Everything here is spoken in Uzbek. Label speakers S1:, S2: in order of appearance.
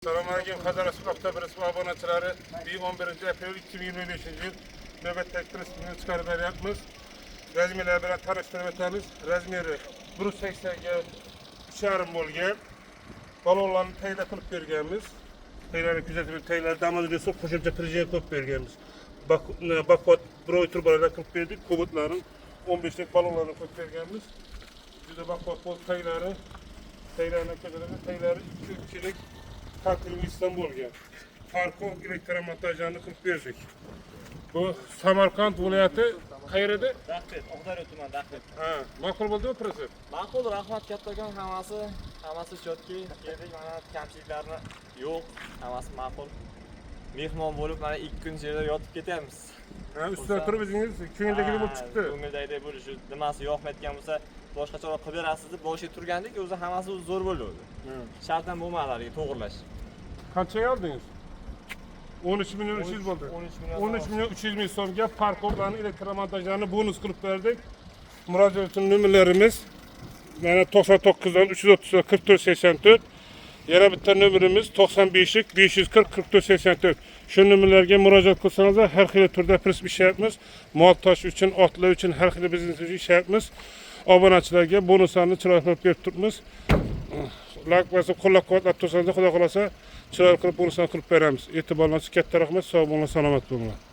S1: Selamünaleyküm. Kaza Resulullah Birisi abonatçıları 11. April 2025 yıl nöbet tekstrisini çıkarıp yapmış. Rezmiyle bilen tanıştırıp etemiz. Rezmiri 1.80'ge 3,5 bolgen. Balonlarını teyle kılıp bergenimiz. Teylerini küzetimiz, teyler damazı diyorsa koşupça tırıcıya kılıp bergenimiz. Bakot, broy turbalarına kılıp berdik. Kubutların 15'lik balonlarını kılıp bergenimiz. Bir de bakot bol teyleri. Teylerine küzetimiz, teyleri 2-3 kişilik Takvim İstanbul gel. Farkı elektromontajlarını kılıp berdik. Bu Samarkand viloyati qayerda?
S2: Rahmet, Oqdaryo tumani Rahmet.
S1: Ha, ma'qul bo'ldimi presi?
S2: Ma'qul, rahmat kattakon, hammasi shotki. Keldik, mana kamchiliklarni yo'q, hammasi ma'qul. Mehmon bo'lib, mana 2 kun yerda yotib ketamiz.
S1: Ha, ustidan turib o'zingiz ko'ngildagidek bo'lib chiqdi.
S2: Ko'ngildagidek bo'lishi, nimasi yoqmayotgan bo'lsa, boshqacharoq qilib berasiz deb boshiga turgandik, o'zi hammasi zo'r bo'ldi. Shartdan bo'lmalariga to'g'irlash.
S1: Qanchaga oldingiz? 13 milyon 300 bo'ldi. 13 milyon 300 ming so'mga parkovlarni elektromontajlarini bonus qilib berdik. Murojaat nomerlarimiz mana 99 dan 330 44 84. Yana bitta nomerimiz 95 540 44 84. Shu nomerlarga murojaat qilsangiz har xil turda pris ishlayapmiz. Mol tosh uchun, otlar uchun har xil biznes uchun ishlayapmiz. Obunachilarga bonuslarni chiroyli qilib berib turibmiz. Like bosib qo'llab-quvvatlab tursangiz, xudo xolasa chiroyli qilib bonuslarni qilib beramiz. E'tiborlaringiz katta rahmat. Sog' bo'linglar, salomat bo'linglar.